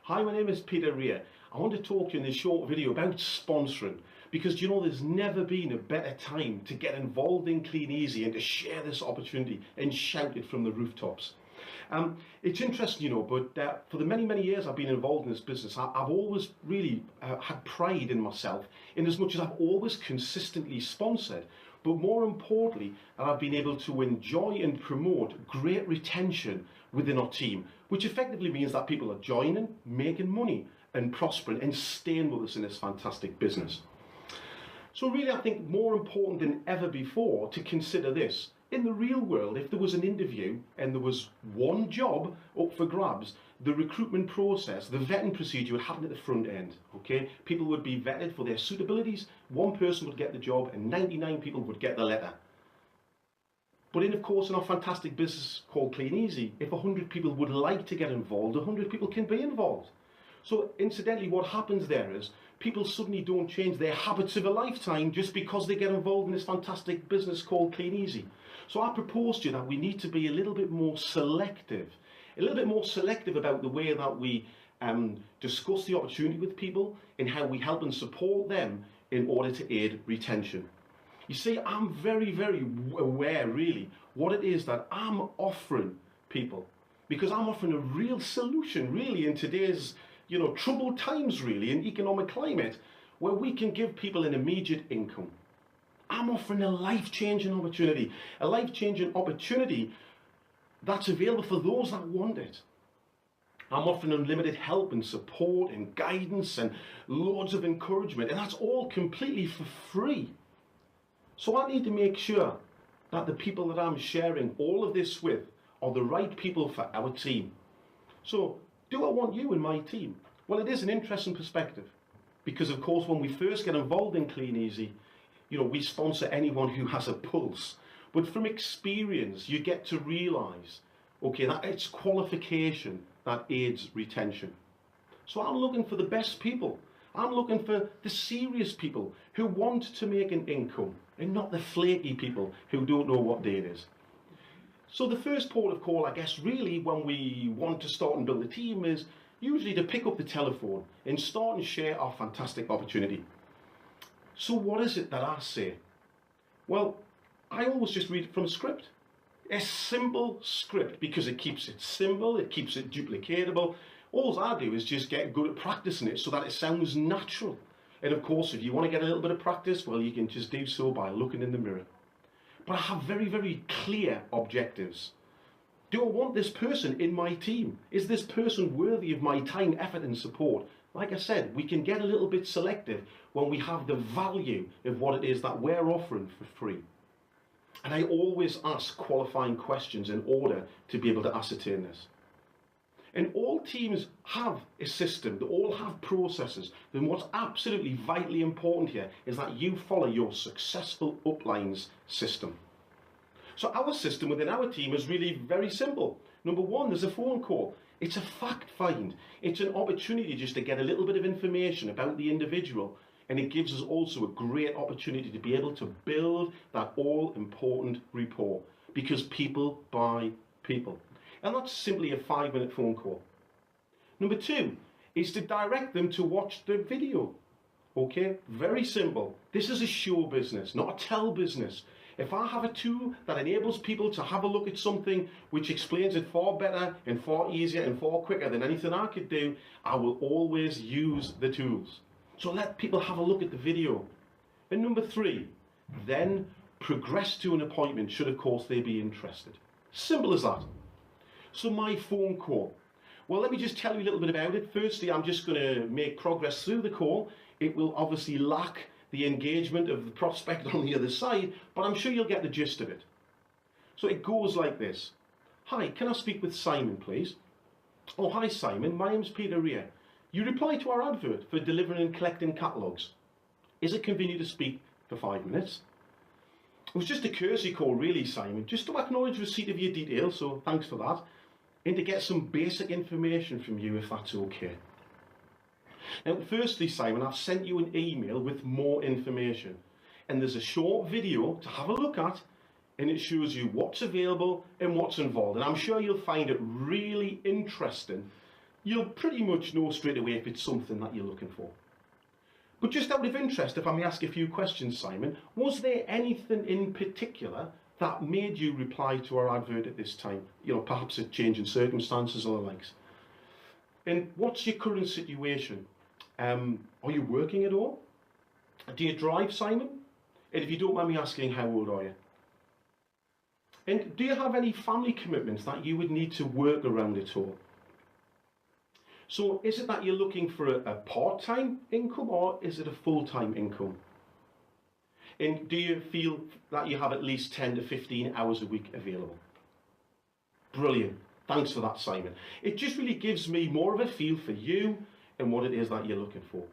Hi, my name is Peter Rea. I want to talk to you in this short video about sponsoring, because you know there's never been a better time to get involved in Kleeneze and to share this opportunity and shout it from the rooftops. It's interesting, but for the many years I've been involved in this business, I've always really had pride in myself, in as much as I've always consistently sponsored, but more importantly, I've been able to enjoy and promote great retention within our team, which effectively means that people are joining, making money and prospering and staying with us in this fantastic business. So really, I think more important than ever before to consider this. In the real world, if there was an interview and there was one job up for grabs, the recruitment process, the vetting procedure would happen at the front end, okay? People would be vetted for their suitabilities, one person would get the job and 99 people would get the letter. But of course, in our fantastic business called Kleeneze, if 100 people would like to get involved, 100 people can be involved. So incidentally, what happens there is people suddenly don't change their habits of a lifetime just because they get involved in this fantastic business called Kleeneze. So I propose to you that we need to be a little bit more selective about the way that we discuss the opportunity with people and how we help and support them in order to aid retention. You see, I'm very aware really what it is that I'm offering people, because I'm offering a real solution really in today's troubled times really in economic climate, where we can give people an immediate income. I'm offering a life-changing opportunity, that's available for those that want it. I'm offering unlimited help and support and guidance and loads of encouragement, and that's all completely for free. So I need to make sure that the people that I'm sharing all of this with are the right people for our team. So, do I want you in my team? Well, it is an interesting perspective, because of course when we first get involved in Kleeneze, we sponsor anyone who has a pulse. But from experience, you get to realise, okay, that it's qualification that aids retention. So I'm looking for the best people. I'm looking for the serious people who want to make an income, and not the flaky people who don't know what day it is. So the first port of call, I guess, really when we want to start and build a team is usually to pick up the telephone and start and share our fantastic opportunity. So what is it that I say? Well, I always just read it from a script. A simple script, because it keeps it simple, it keeps it duplicatable. All I do is just get good at practicing it so that it sounds natural. And of course, if you want to get a little bit of practice, well, you can just do so by looking in the mirror. But I have very clear objectives. Do I want this person in my team? Is this person worthy of my time, effort and support? Like I said, we can get a little bit selective when we have the value of what it is that we're offering for free. And I always ask qualifying questions in order to be able to ascertain this. And all teams have a system, they all have processes. Then what's absolutely vitally important here is that you follow your successful uplines system. So our system within our team is really very simple. Number one, there's a phone call. It's a fact find. It's an opportunity just to get a little bit of information about the individual. And it gives us also a great opportunity to be able to build that all-important rapport, because people buy people. And that's simply a 5-minute phone call. Number two is to direct them to watch the video. Okay, very simple. This is a show business, not a tell business. If I have a tool that enables people to have a look at something which explains it far better and far easier and far quicker than anything I could do, I will always use the tools. So let people have a look at the video. And number three, then progress to an appointment should of course they be interested. Simple as that. So my phone call. Well, let me just tell you a little bit about it. Firstly, I'm just going to make progress through the call. It will obviously lack the engagement of the prospect on the other side, but I'm sure you'll get the gist of it. So it goes like this. Hi, can I speak with Simon, please? Oh, hi Simon, my name's Peter Rea. You replied to our advert for delivering and collecting catalogues. Is it convenient to speak for 5 minutes? It was just a courtesy call really, Simon, just to acknowledge receipt of your details, so thanks for that, and to get some basic information from you if that's okay. Now firstly, Simon, I've sent you an email with more information, and there's a short video to have a look at, and it shows you what's available and what's involved, and I'm sure you'll find it really interesting you'll pretty much know straight away if it's something that you're looking for. But just out of interest, if I may ask a few questions, Simon, was there anything in particular that made you reply to our advert at this time? You know, perhaps a change in circumstances or the likes. And what's your current situation? Are you working at all? Do you drive, Simon? And if you don't mind me asking, how old are you? And do you have any family commitments that you would need to work around at all? So is it that you're looking for a part-time income, or is it a full-time income? And do you feel that you have at least 10 to 15 hours a week available? Brilliant. Thanks for that, Simon. It just really gives me more of a feel for you and what it is that you're looking for.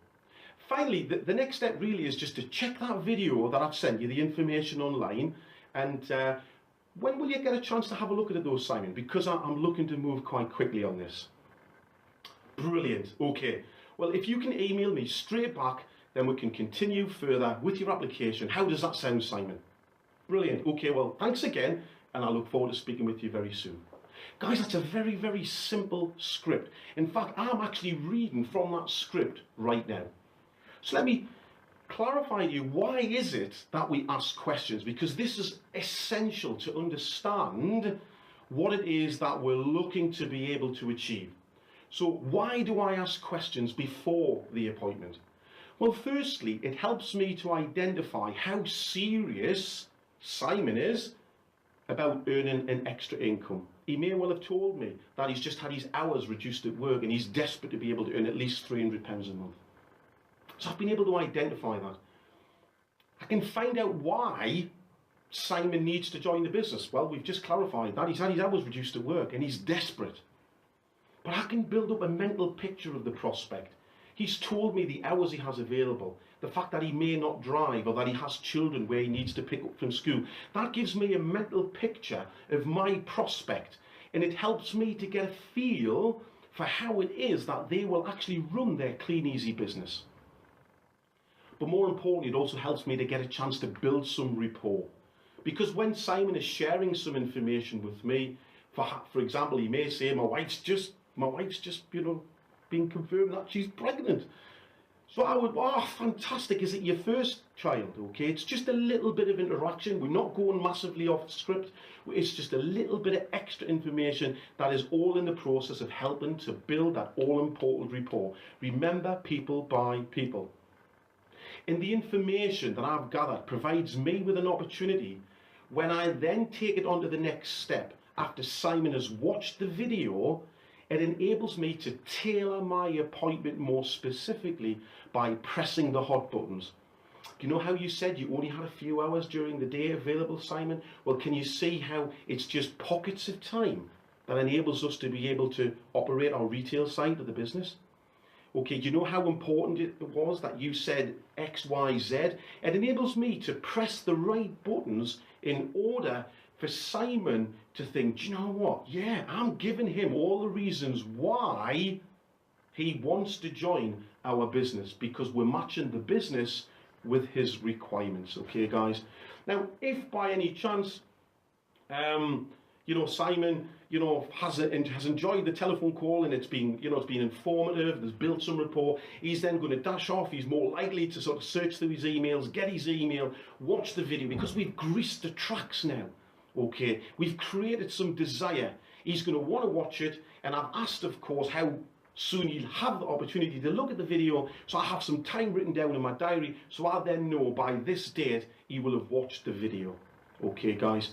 Finally, the next step really is just to check that video that I've sent you, the information online. And when will you get a chance to have a look at those, Simon? Because I'm looking to move quite quickly on this. Brilliant. Okay. Well, if you can email me straight back, then we can continue further with your application. How does that sound, Simon? Brilliant. Okay, well, thanks again, and I look forward to speaking with you very soon. Guys, that's a very, very simple script. In fact, I'm actually reading from that script right now. So let me clarify to you, why is it that we ask questions? Because this is essential to understand what it is that we're looking to be able to achieve. So why do I ask questions before the appointment? Well, firstly, it helps me to identify how serious Simon is about earning an extra income. He may well have told me that he's just had his hours reduced at work and he's desperate to be able to earn at least £300 a month. So I've been able to identify that. I can find out why Simon needs to join the business. Well, we've just clarified that. He's had his hours reduced at work and he's desperate. But I can build up a mental picture of the prospect. He's told me the hours he has available, the fact that he may not drive or that he has children where he needs to pick up from school. That gives me a mental picture of my prospect, and it helps me to get a feel for how it is that they will actually run their Kleeneze business. But more importantly, it also helps me to get a chance to build some rapport. Because when Simon is sharing some information with me, for example, he may say, my wife's just, been confirmed that she's pregnant. So I would, oh, fantastic, is it your first child? Okay, it's just a little bit of interaction. We're not going massively off script. It's just a little bit of extra information that is all in the process of helping to build that all-important rapport. Remember, people buy people. And the information that I've gathered provides me with an opportunity when I then take it on to the next step. After Simon has watched the video, it enables me to tailor my appointment more specifically by pressing the hot buttons. Do you know how you said you only had a few hours during the day available, Simon? Well, can you see how it's just pockets of time that enables us to be able to operate our retail side of the business? Okay, do you know how important it was that you said X, Y, Z? It enables me to press the right buttons in order for Simon to think, do you know what? Yeah, I'm giving him all the reasons why he wants to join our business, because we're matching the business with his requirements. Okay, guys. Now, if by any chance, Simon, has enjoyed the telephone call and it's been informative, there's built some rapport, he's then going to dash off. He's more likely to sort of search through his emails, get his email, watch the video, because we've greased the tracks now. Okay, we've created some desire. He's going to want to watch it, and I've asked, of course, how soon he'll have the opportunity to look at the video, so I have some time written down in my diary, so I then know by this date he will have watched the video. Okay, guys,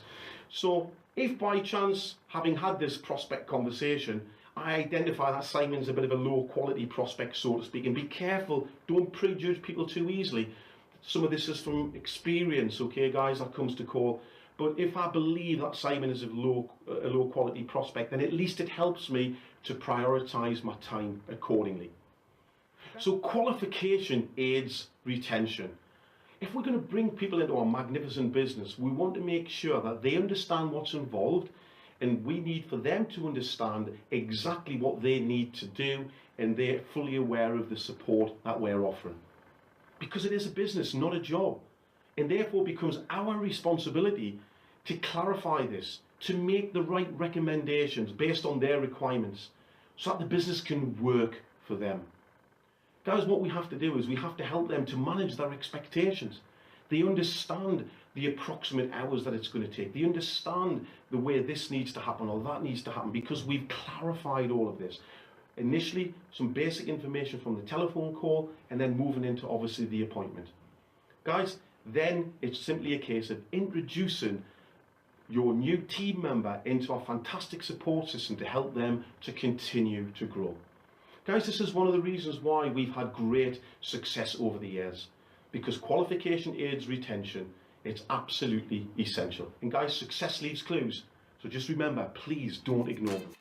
so if by chance, having had this prospect conversation, I identify that Simon's a bit of a low quality prospect, so to speak, and be careful, don't prejudge people too easily. Some of this is from experience, okay, guys, that comes to call. But if I believe that Simon is a low quality prospect, then at least it helps me to prioritise my time accordingly. So qualification aids retention. If we're going to bring people into our magnificent business, we want to make sure that they understand what's involved, and we need for them to understand exactly what they need to do, and they're fully aware of the support that we're offering. Because it is a business, not a job. And therefore becomes our responsibility to clarify this, to make the right recommendations based on their requirements. so that the business can work for them. Guys, what we have to do is we have to help them to manage their expectations. They understand the approximate hours that it's going to take. They understand the way this needs to happen or that needs to happen, because we've clarified all of this. Initially, some basic information from the telephone call, and then moving into obviously the appointment. Guys, then it's simply a case of introducing your new team member into our fantastic support system to help them to continue to grow. Guys, this is one of the reasons why we've had great success over the years, because qualification aids retention. It's absolutely essential. And guys, success leaves clues. So just remember, please don't ignore them.